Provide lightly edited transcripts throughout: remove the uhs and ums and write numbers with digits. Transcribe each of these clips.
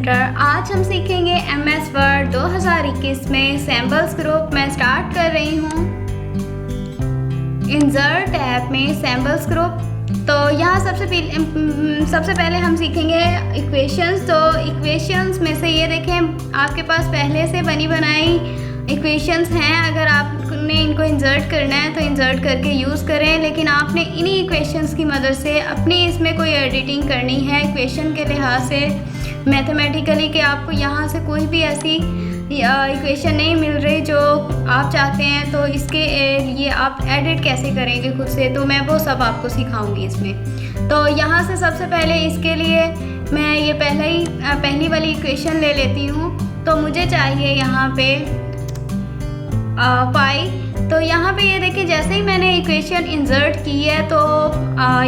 Computer. आज हम सीखेंगे MS वर्ड 2021 में सैम्पल्स ग्रुप। मैं स्टार्ट कर रही हूँ इंसर्ट टैब में सैम्पल्स ग्रुप। तो यहाँ सबसे पहले हम सीखेंगे इक्वेशंस। तो इक्वेशंस में से ये देखें, आपके पास पहले से बनी बनाई इक्वेशंस हैं। अगर आपने इनको इंसर्ट करना है तो इंसर्ट करके यूज़ करें, लेकिन आपने इन्हीं इक्वेशंस की मदद से अपनी इसमें कोई एडिटिंग करनी है इक्वेशन के लिहाज से, मैथमेटिकली, कि आपको यहाँ से कोई भी ऐसी इक्वेशन नहीं मिल रही जो आप चाहते हैं, तो इसके लिए आप एडिट कैसे करेंगे खुद से, तो मैं वो सब आपको सिखाऊंगी इसमें। तो यहाँ से सबसे पहले इसके लिए मैं ये पहली वाली इक्वेशन ले लेती हूँ। तो मुझे चाहिए यहाँ पे पाई। तो यहाँ पे ये देखिए, जैसे ही मैंने इक्वेशन इंसर्ट की है तो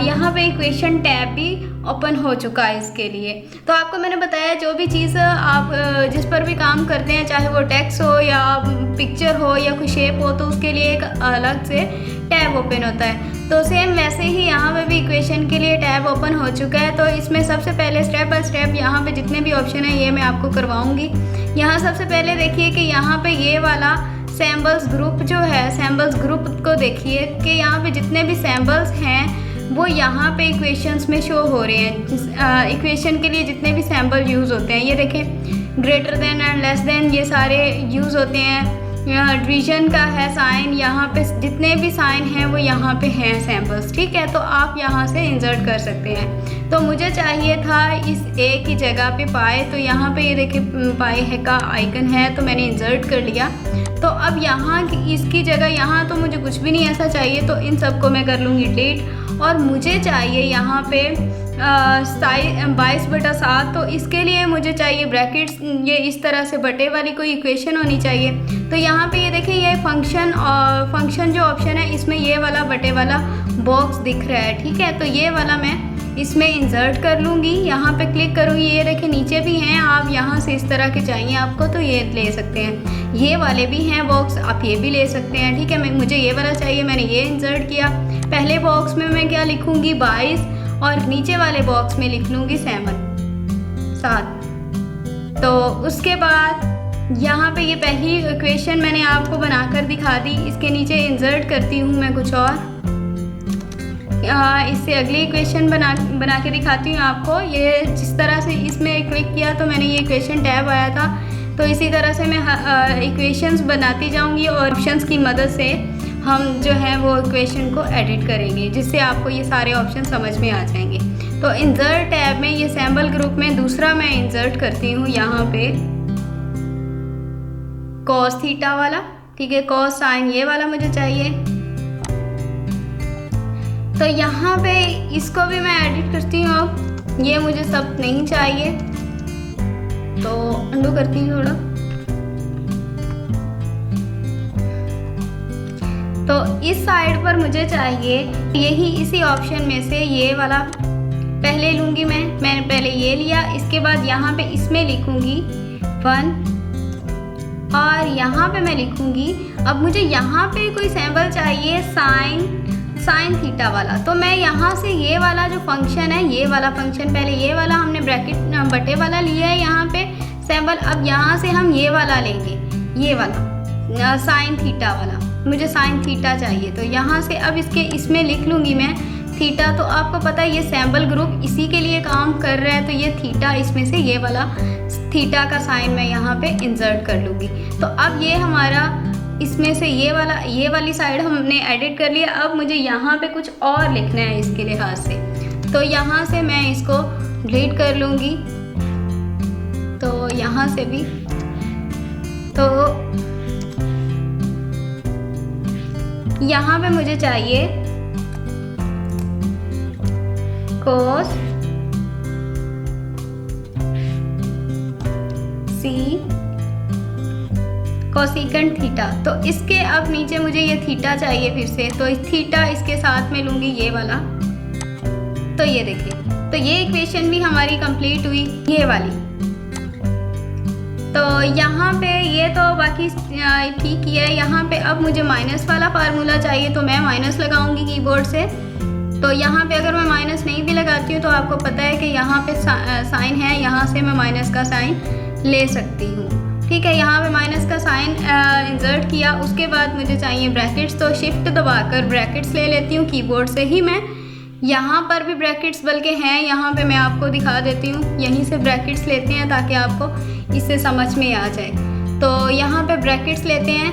यहाँ पे इक्वेशन टैब भी ओपन हो चुका है इसके लिए। तो आपको मैंने बताया, जो भी चीज़ आप जिस पर भी काम करते हैं, चाहे वो टेक्स्ट हो या पिक्चर हो या कोई शेप हो, तो उसके लिए एक अलग से टैब ओपन होता है। तो सेम वैसे ही यहाँ पे भी इक्वेशन के लिए टैब ओपन हो चुका है। तो इसमें सबसे पहले स्टेप बाय स्टेप यहाँ पे जितने भी ऑप्शन है ये मैं आपको करवाऊँगी। यहाँ सबसे पहले देखिए कि यहाँ पे ये वाला सैम्पल्स ग्रुप जो है, सैम्पल्स ग्रुप को देखिए कि यहाँ पे जितने भी सैम्पल्स हैं वो यहाँ पे इक्वेशंस में शो हो रहे हैं। इक्वेशन के लिए जितने भी सैम्पल यूज़ होते हैं, ये देखें, greater than and less than, ये सारे यूज़ होते हैं। यहाँ डिवीजन का है साइन, यहाँ पे जितने भी साइन हैं वो यहाँ पे हैं सैम्पल्स, ठीक है। तो आप यहाँ से इंसर्ट कर सकते हैं। तो मुझे चाहिए था इस ए की जगह पे पाए, तो यहाँ पे ये देखिए पाए है का आइकन है, तो मैंने इंसर्ट कर लिया। तो अब यहाँ इसकी जगह यहाँ तो मुझे कुछ भी नहीं ऐसा चाहिए, तो इन सबको मैं कर लूँगी डिलीट। और मुझे चाहिए यहाँ पे 22/7। तो इसके लिए मुझे चाहिए ब्रैकेट्स, ये इस तरह से बटे वाली कोई इक्वेशन होनी चाहिए। तो यहाँ पे ये देखिए, ये फंक्शन जो ऑप्शन है इसमें ये वाला बटे वाला बॉक्स दिख रहा है, ठीक है। तो ये वाला मैं इसमें इंसर्ट कर लूँगी, यहाँ पे क्लिक करूँगी। ये देखिए नीचे भी हैं, आप यहाँ से इस तरह के चाहिए आपको तो ये ले सकते हैं। ये वाले भी हैं बॉक्स, आप ये भी ले सकते हैं, ठीक है। मुझे ये वाला चाहिए, मैंने ये इंसर्ट किया। पहले बॉक्स में मैं क्या लिखूँगी 22, और नीचे वाले बॉक्स में लिख लूँगी 7। तो उसके बाद यहाँ पे ये पहली इक्वेशन मैंने आपको बनाकर दिखा दी। इसके नीचे इंसर्ट करती हूँ मैं कुछ और, इससे अगली इक्वेशन बना के दिखाती हूँ आपको। ये जिस तरह से इसमें क्लिक किया तो मैंने ये इक्वेशन टैब आया था, तो इसी तरह से मैं इक्वेशंस बनाती जाऊँगी और ऑप्शंस की मदद से हम जो है वो इक्वेशन को एडिट करेंगे, जिससे आपको ये सारे ऑप्शन समझ में आ जाएंगे। तो इंसर्ट टैब में ये सैम्पल ग्रुप में दूसरा मैं इंसर्ट करती हूँ यहाँ पे कॉस थीटा वाला, ठीक है। कॉस साइन ये वाला मुझे चाहिए। तो यहाँ पे इसको भी मैं एडिट करती हूँ। अब ये मुझे सब नहीं चाहिए, तो अंडू करती हूँ थोड़ा। तो इस साइड पर मुझे चाहिए यही, इसी ऑप्शन में से ये वाला पहले लूँगी मैंने पहले ये लिया। इसके बाद यहाँ पे इसमें लिखूँगी 1, और यहाँ पे मैं लिखूँगी, अब मुझे यहाँ पे कोई सैम्पल चाहिए साइन थीटा वाला। तो मैं यहाँ से ये वाला जो फंक्शन है, ये वाला फंक्शन, पहले ये वाला हमने ब्रैकेट बटे वाला लिया है यहाँ पे सैम्पल, अब यहाँ से हम ये वाला लेंगे, ये वाला साइन थीटा वाला, मुझे साइन थीटा चाहिए। तो यहाँ से अब इसमें लिख लूँगी मैं थीटा। तो आपको पता है ये सैम्पल ग्रुप इसी के लिए काम कर रहा है, तो ये थीटा, इसमें से ये वाला थीटा का साइन मैं यहाँ पे इंसर्ट कर लूँगी। तो अब ये हमारा इसमें से ये वाली साइड हमने एडिट कर लिया। अब मुझे यहाँ पे कुछ और लिखना है इसके लिहाज से, तो यहाँ से मैं इसको डिलीट कर लूँगी। तो यहाँ से भी, तो यहाँ पे मुझे चाहिए cos कोसिकेंट थीटा। तो इसके अब नीचे मुझे ये थीटा चाहिए फिर से, तो इस थीटा इसके साथ में लूँगी ये वाला। तो ये देखिए, तो ये इक्वेशन भी हमारी कंप्लीट हुई, ये वाली। तो यहाँ पे ये तो बाकी ठीक ही है। यहाँ पे अब मुझे माइनस वाला फार्मूला चाहिए, तो मैं माइनस लगाऊंगी कीबोर्ड से। तो यहाँ पे अगर मैं माइनस नहीं भी लगाती हूँ तो आपको पता है कि यहाँ पे साइन है, यहाँ से मैं माइनस का साइन ले सकती हूँ। ठीक है, यहाँ पे माइनस का साइन इंसर्ट किया, उसके बाद मुझे चाहिए ब्रैकेट्स, तो शिफ्ट दबाकर ब्रैकेट्स ले लेती हूँ कीबोर्ड से ही। मैं यहाँ पर भी ब्रैकेट्स बल्कि हैं, यहाँ पे मैं आपको दिखा देती हूँ, यहीं से ब्रैकेट्स लेते हैं ताकि आपको इससे समझ में आ जाए। तो यहाँ पे ब्रैकेट्स लेते हैं,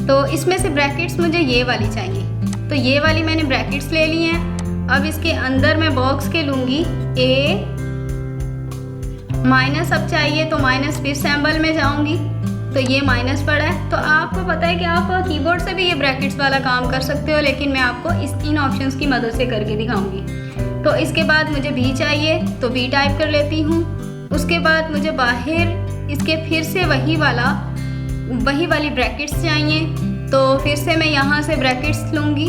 तो इसमें से ब्रैकेट्स मुझे ये वाली चाहिए, तो ये वाली मैंने ब्रैकेट्स ले ली हैं। अब इसके अंदर मैं बॉक्स के लूँगी ए माइनस, अब चाहिए तो माइनस, फिर सिंबल में जाऊँगी तो ये माइनस पड़ा है। तो आपको पता है कि आप कीबोर्ड से भी ये ब्रैकेट्स वाला काम कर सकते हो, लेकिन मैं आपको इन ऑप्शंस की मदद से करके दिखाऊंगी। तो इसके बाद मुझे भी चाहिए तो भी टाइप कर लेती हूँ। उसके बाद मुझे बाहर इसके फिर से वही वाली ब्रैकेट्स चाहिए, तो फिर से मैं यहाँ से ब्रैकेट्स लूँगी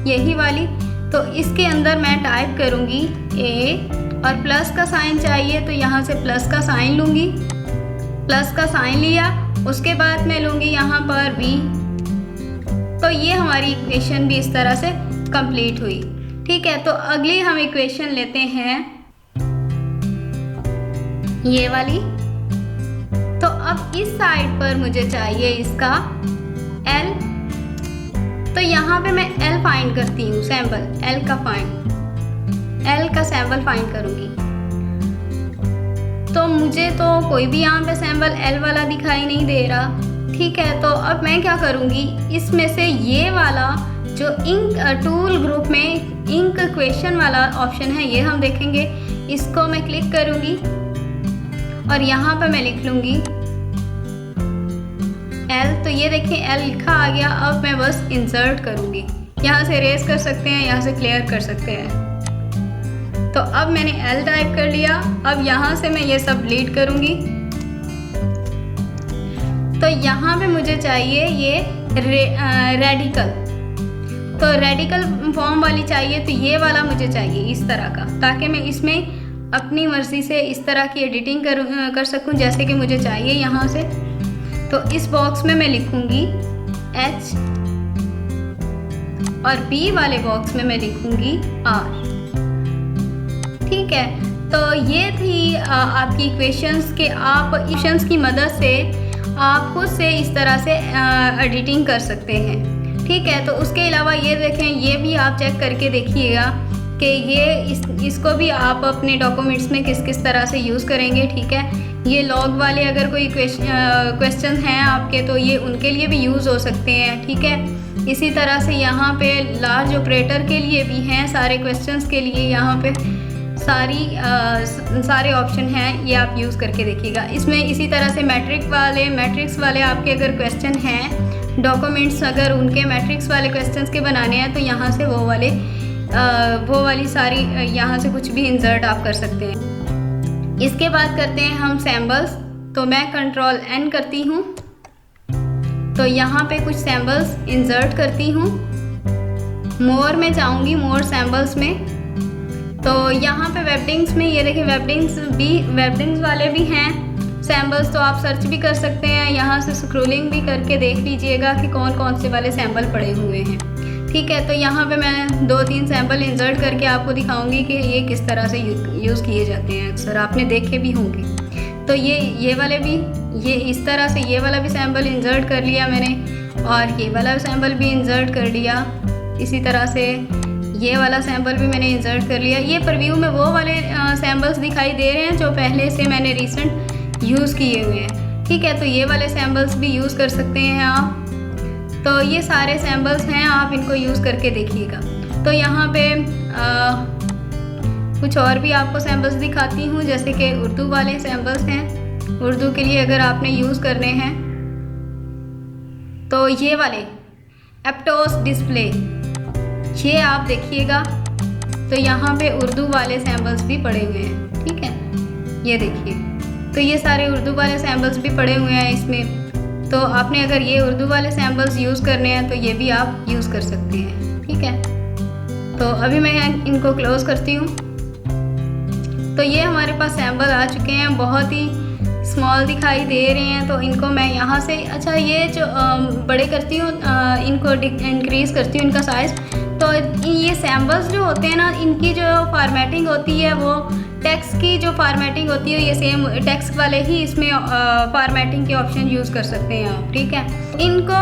यही वाली, तो इसके अंदर मैं टाइप करूँगी ए और प्लस का साइन चाहिए तो यहाँ से प्लस का साइन लूँगी, प्लस का साइन लिया। उसके बाद मैं लूँगी यहाँ पर बी, तो ये हमारी इक्वेशन भी इस तरह से कंप्लीट हुई। ठीक है, तो अगली हम इक्वेशन लेते हैं ये वाली। तो अब इस साइड पर मुझे चाहिए इसका L, तो यहाँ पे मैं L फाइंड करती हूँ, सैम्पल L का सैम्पल फाइंड करूँगी। तो मुझे तो कोई भी यहाँ पे सैम्पल L वाला दिखाई नहीं दे रहा। ठीक है, तो अब मैं क्या करूँगी, इसमें से ये वाला जो इंक टूल ग्रुप में इंक क्वेश्चन वाला ऑप्शन है ये हम देखेंगे, इसको मैं क्लिक करूँगी और यहाँ पे मैं लिख लूँगी L, तो ये देखिए L लिखा आ गया। अब मैं बस इंसर्ट करूँगी, यहाँ से इरेज कर सकते हैं, यहाँ से क्लियर कर सकते हैं। तो अब मैंने L टाइप कर लिया, अब यहाँ से मैं ये सब डिलीट करूँगी। तो यहाँ पे मुझे चाहिए ये रेडिकल, तो रेडिकल फॉर्म वाली चाहिए, तो ये वाला मुझे चाहिए इस तरह का, ताकि मैं इसमें अपनी मर्ज़ी से इस तरह की एडिटिंग कर सकूं जैसे कि मुझे चाहिए यहाँ से। तो इस बॉक्स में मैं लिखूँगी H और B वाले बॉक्स में मैं लिखूँगी R। ठीक है, तो ये थी आपकी इक्वेशंस के, आप इक्वेशंस की मदद से आप खुद से इस तरह से एडिटिंग कर सकते हैं। ठीक है, तो उसके अलावा ये देखें, ये भी आप चेक करके देखिएगा कि ये इसको भी आप अपने डॉक्यूमेंट्स में किस किस तरह से यूज़ करेंगे। ठीक है, ये लॉग वाले अगर कोई क्वेश्चन हैं आपके तो ये उनके लिए भी यूज़ हो सकते हैं। ठीक है, इसी तरह से यहाँ पे लार्ज ऑपरेटर के लिए भी हैं, सारे क्वेश्चंस के लिए यहाँ पे सारे ऑप्शन हैं, ये आप यूज़ करके देखिएगा। इसमें इसी तरह से मैट्रिक्स वाले आपके अगर क्वेश्चन हैं, डॉक्यूमेंट्स अगर उनके मैट्रिक्स वाले क्वेश्चंस के बनाने हैं तो यहाँ से वो वाली सारी यहाँ से कुछ भी इंसर्ट आप कर सकते हैं। इसके बाद करते हैं हम सैम्पल्स, तो मैं कंट्रोल N करती हूँ, तो यहाँ पे कुछ सैम्पल्स इंसर्ट करती हूँ। मोर में जाऊँगी, मोर सैम्पल्स में, तो यहाँ पे वेबडिंग्स में ये देखिए वेबडिंग्स वाले भी हैं सैम्पल्स, तो आप सर्च भी कर सकते हैं, यहाँ से स्क्रॉलिंग भी करके देख लीजिएगा कि कौन कौन से वाले सैम्पल पड़े हुए हैं। ठीक है, तो यहाँ पे मैं 2-3 सैम्पल इंसर्ट करके आपको दिखाऊंगी कि ये किस तरह से यूज़ किए जाते हैं, अक्सर आपने देखे भी होंगे। तो ये वाले भी, ये इस तरह से ये वाला भी सैम्पल इंसर्ट कर लिया मैंने, और ये वाला सैम्पल भी इंसर्ट कर लिया। इसी तरह से ये वाला सैम्पल भी मैंने इंसर्ट कर लिया। ये प्रीव्यू में वो वाले सैम्पल्स दिखाई दे रहे हैं जो पहले से मैंने रिसेंट यूज़ किए हुए हैं। ठीक है, तो ये वाले सैम्पल्स भी यूज़ कर सकते हैं आप। तो ये सारे सैम्पल्स हैं, आप इनको यूज़ करके देखिएगा। तो यहाँ पे कुछ और भी आपको सैम्पल्स दिखाती हूँ, जैसे कि उर्दू वाले सैम्पल्स हैं। उर्दू के लिए अगर आपने यूज़ करने हैं तो ये वाले एप्टोस डिस्प्ले, ये आप देखिएगा, तो यहाँ पे उर्दू वाले सैम्पल्स भी पड़े हुए हैं। ठीक है, ये देखिए, तो ये सारे उर्दू वाले सैम्पल्स भी पड़े हुए हैं इसमें। तो आपने अगर ये उर्दू वाले सैम्पल्स यूज़ करने हैं तो ये भी आप यूज़ कर सकते हैं। ठीक है, तो अभी मैं इनको क्लोज़ करती हूँ। तो ये हमारे पास सैम्पल आ चुके हैं, बहुत ही स्मॉल दिखाई दे रहे हैं, तो इनको मैं यहाँ से, अच्छा ये जो बड़े करती हूँ, इनको इंक्रीज़ करती हूँ इनका साइज़। तो ये सैम्बल्स जो होते हैं ना, इनकी जो फॉर्मेटिंग होती है वो टेक्स्ट की जो फॉर्मेटिंग होती है, ये सेम टेक्स्ट वाले ही इसमें फॉर्मेटिंग के ऑप्शन यूज़ कर सकते हैं आप, ठीक है। इनको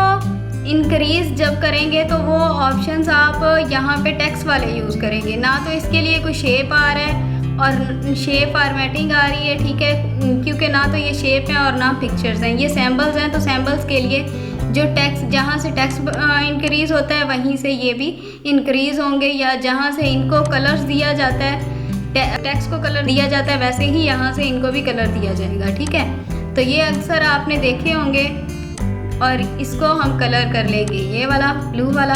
इंक्रीज़ जब करेंगे तो वो ऑप्शंस आप यहाँ पे टेक्स्ट वाले यूज़ करेंगे, ना तो इसके लिए कोई शेप आ रहा है और शेप फॉर्मेटिंग आ रही है, ठीक है, क्योंकि ना तो ये शेप है और ना पिक्चर्स हैं, ये सैम्बल्स हैं। तो सैम्बल्स के लिए जो टेक्स्ट, जहाँ से टेक्स्ट इंक्रीज़ होता है वहीं से ये भी इंक्रीज़ होंगे, या जहाँ से इनको कलर्स दिया जाता है, टेक्स्ट को कलर दिया जाता है, वैसे ही यहाँ से इनको भी कलर दिया जाएगा, ठीक है। तो ये अक्सर आपने देखे होंगे, और इसको हम कलर कर लेंगे, ये वाला ब्लू वाला।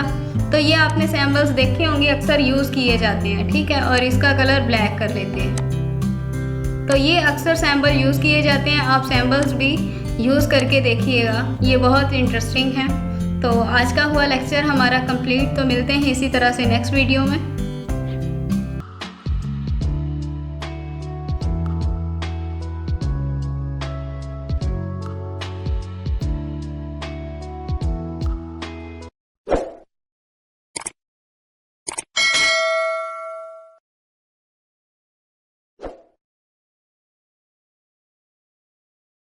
तो ये आपने सैम्बल्स देखे होंगे, अक्सर यूज़ किए जाते हैं, ठीक है, और इसका कलर ब्लैक कर लेते हैं। तो ये अक्सर सैम्बल यूज़ किए जाते हैं, आप सैम्बल्स भी यूज़ करके देखिएगा, ये बहुत इंटरेस्टिंग है। तो आज का हुआ लेक्चर हमारा कंप्लीट। तो मिलते हैं इसी तरह से नेक्स्ट वीडियो में।